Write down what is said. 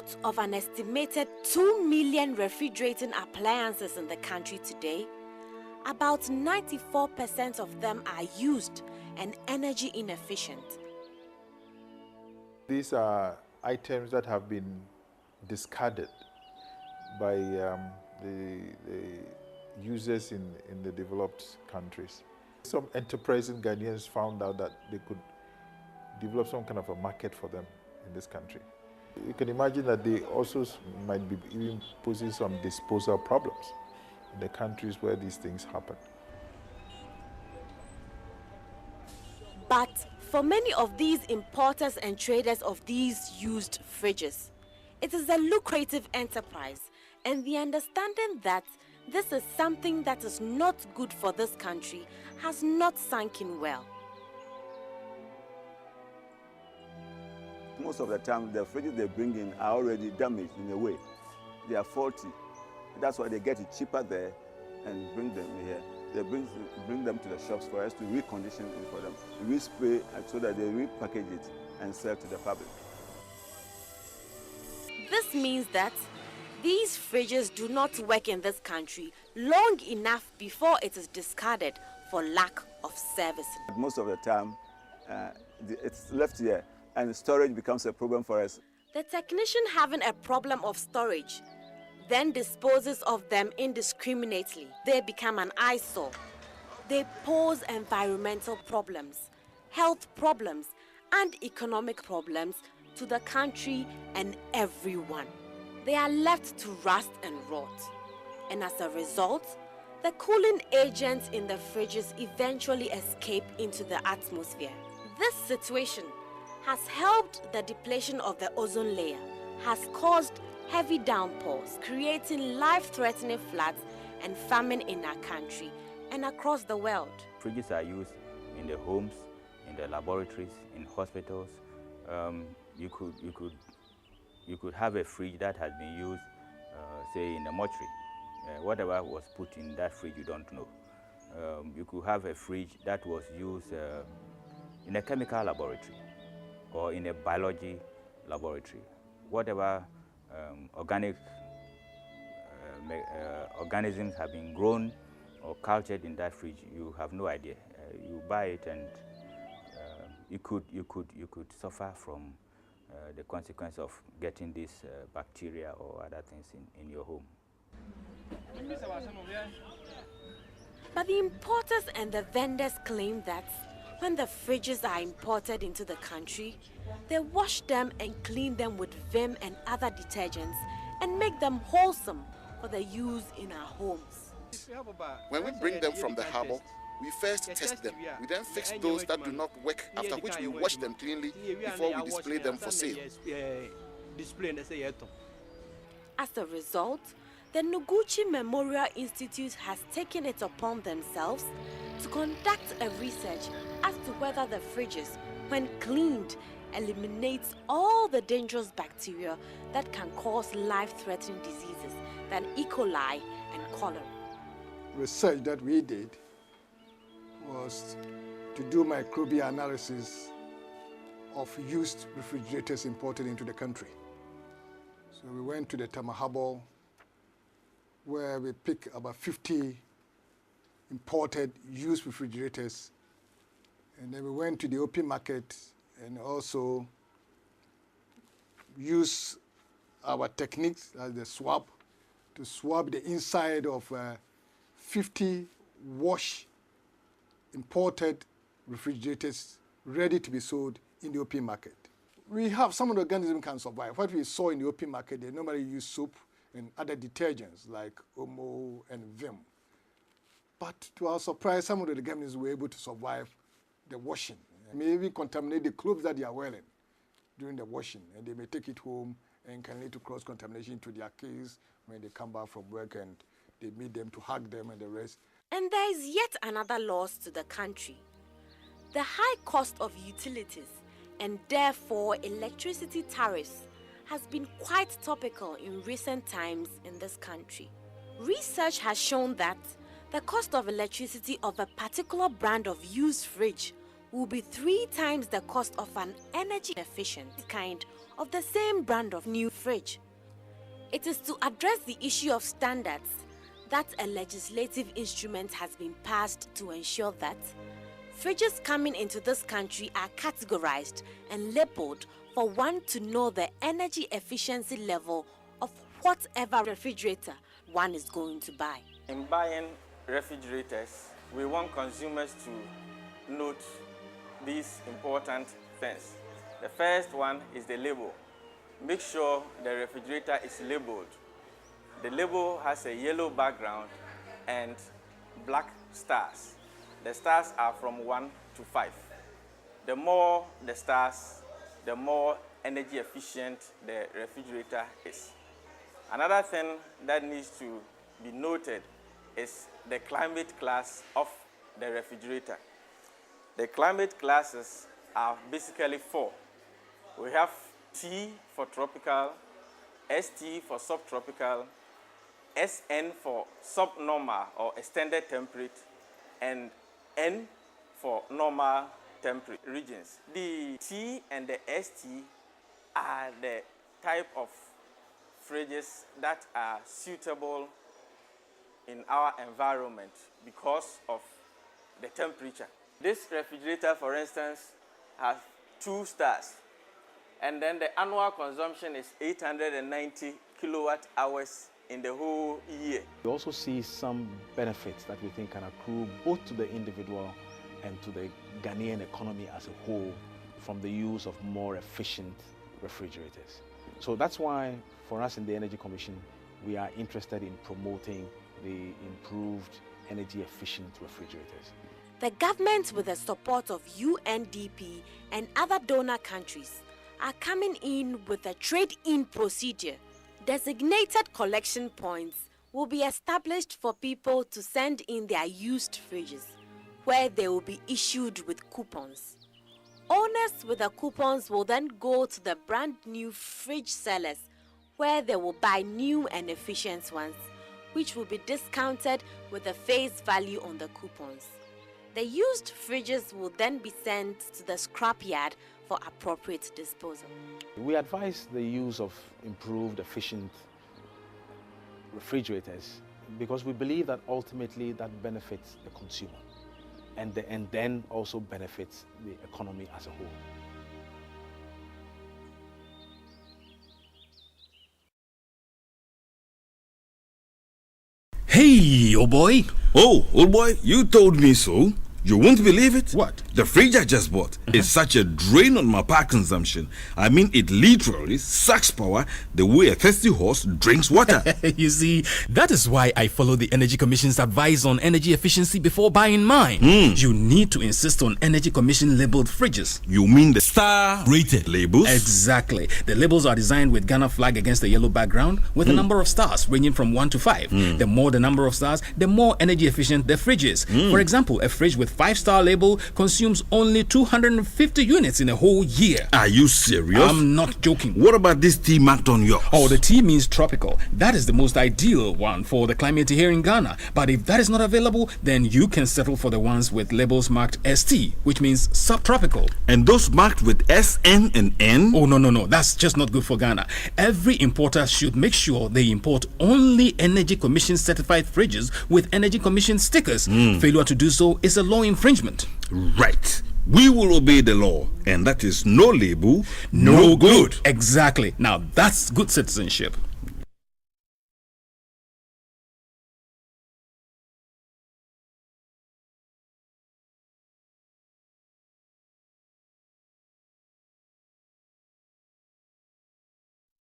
Out of an estimated 2 million refrigerating appliances in the country today, about 94% of them are used and energy inefficient. These are items that have been discarded by the users in the developed countries. Some enterprising Ghanaians found out that they could develop some kind of a market for them in this country. You can imagine that they also might be even posing some disposal problems in the countries where these things happen. But for many of these importers and traders of these used fridges, it is a lucrative enterprise, and the understanding that this is something that is not good for this country has not sunk in well. Most of the time, the fridges they bring in are already damaged in a way. They are faulty. That's why they get it cheaper there and bring them here. They bring them to the shops for us to recondition it for them, respray so that they repackage it and sell to the public. This means that these fridges do not work in this country long enough before it is discarded for lack of servicing. Most of the time, it's left here and storage becomes a problem for us. The technician having a problem of storage then disposes of them indiscriminately. They become an eyesore. They pose environmental problems, health problems, and economic problems to the country and everyone. They are left to rust and rot. And as a result, the cooling agents in the fridges eventually escape into the atmosphere. This situation has helped the depletion of the ozone layer, has caused heavy downpours, creating life-threatening floods and famine in our country and across the world. Fridges are used in the homes, in the laboratories, in hospitals. You could have a fridge that has been used, say, in a mortuary. Whatever was put in that fridge, you don't know. You could have a fridge that was used in a chemical laboratory or in a biology laboratory. Whatever organic organisms have been grown or cultured in that fridge, you have no idea. You buy it and you could suffer from the consequence of getting this bacteria or other things in your home. But the importers and the vendors claim that when the fridges are imported into the country, they wash them and clean them with Vim and other detergents and make them wholesome for the use in our homes. When we bring them from the harbour, we first test them. We then fix those that do not work, after which we wash them cleanly before we display them for sale. As a result, the Noguchi Memorial Institute has taken it upon themselves to conduct a research as to whether the fridges, when cleaned, eliminates all the dangerous bacteria that can cause life-threatening diseases than E. coli and cholera. Research that we did was to do microbial analysis of used refrigerators imported into the country. So we went to the Tamahabo, where we picked about 50 imported used refrigerators, and then we went to the open market and also used our techniques as the swab to swab the inside of 50 wash imported refrigerators ready to be sold in the open market. We have some of the organisms can survive. What we saw in the open market, they normally use soap and other detergents like Omo and Vim. But to our surprise, some of the organisms were able to survive the washing. They may even contaminate the clothes that they are wearing during the washing, and they may take it home and can lead to cross-contamination to their kids when they come back from work and they meet them to hug them and the rest. And there is yet another loss to the country. The high cost of utilities and therefore electricity tariffs has been quite topical in recent times in this country. Research has shown that the cost of electricity of a particular brand of used fridge will be 3 times the cost of an energy-efficient kind of the same brand of new fridge. It is to address the issue of standards that a legislative instrument has been passed to ensure that fridges coming into this country are categorized and labeled for one to know the energy efficiency level of whatever refrigerator one is going to buy. In buying refrigerators, we want consumers to note these important things. The first one is the label. Make sure the refrigerator is labeled. The label has a yellow background and black stars. The stars are from 1 to 5. The more the stars, the more energy efficient the refrigerator is. Another thing that needs to be noted is the climate class of the refrigerator. The climate classes are basically 4. We have T for tropical, ST for subtropical, SN for subnormal or extended temperate, and N for normal temperate regions. The T and the ST are the type of fridges that are suitable in our environment because of the temperature. This refrigerator, for instance, has 2 stars, and then the annual consumption is 890 kilowatt hours in the whole year. We also see some benefits that we think can accrue both to the individual and to the Ghanaian economy as a whole from the use of more efficient refrigerators. So that's why for us in the Energy Commission, we are interested in promoting the improved energy efficient refrigerators. The government, with the support of UNDP and other donor countries, are coming in with a trade-in procedure. Designated collection points will be established for people to send in their used fridges, where they will be issued with coupons. Owners with the coupons will then go to the brand new fridge sellers, where they will buy new and efficient ones, which will be discounted with the face value on the coupons. The used fridges will then be sent to the scrapyard for appropriate disposal. We advise the use of improved, efficient refrigerators because we believe that ultimately that benefits the consumer and then also benefits the economy as a whole. Hey, old boy. Oh, old boy, you told me so. You won't believe it? What? The fridge I just bought is such a drain on my power consumption. I mean, it literally sucks power the way a thirsty horse drinks water. You see, that is why I follow the Energy Commission's advice on energy efficiency before buying mine. You need to insist on Energy Commission labeled fridges. You mean the star-rated labels? Exactly. The labels are designed with Ghana flag against a yellow background with a number of stars ranging from 1 to 5. The more the number of stars, the more energy efficient the fridge is. For example, a fridge with 5-star label consumes only 250 units in a whole year. Are you serious? I'm not joking. What about this T marked on yours? Oh, the T means tropical. That is the most ideal one for the climate here in Ghana. But if that is not available, then you can settle for the ones with labels marked ST, which means subtropical. And those marked with SN and N? Oh, no. That's just not good for Ghana. Every importer should make sure they import only Energy Commission certified fridges with Energy Commission stickers. Failure to do so is a law infringement. Right. We will obey the law, and that is no label, no good. Exactly. Now that's good citizenship.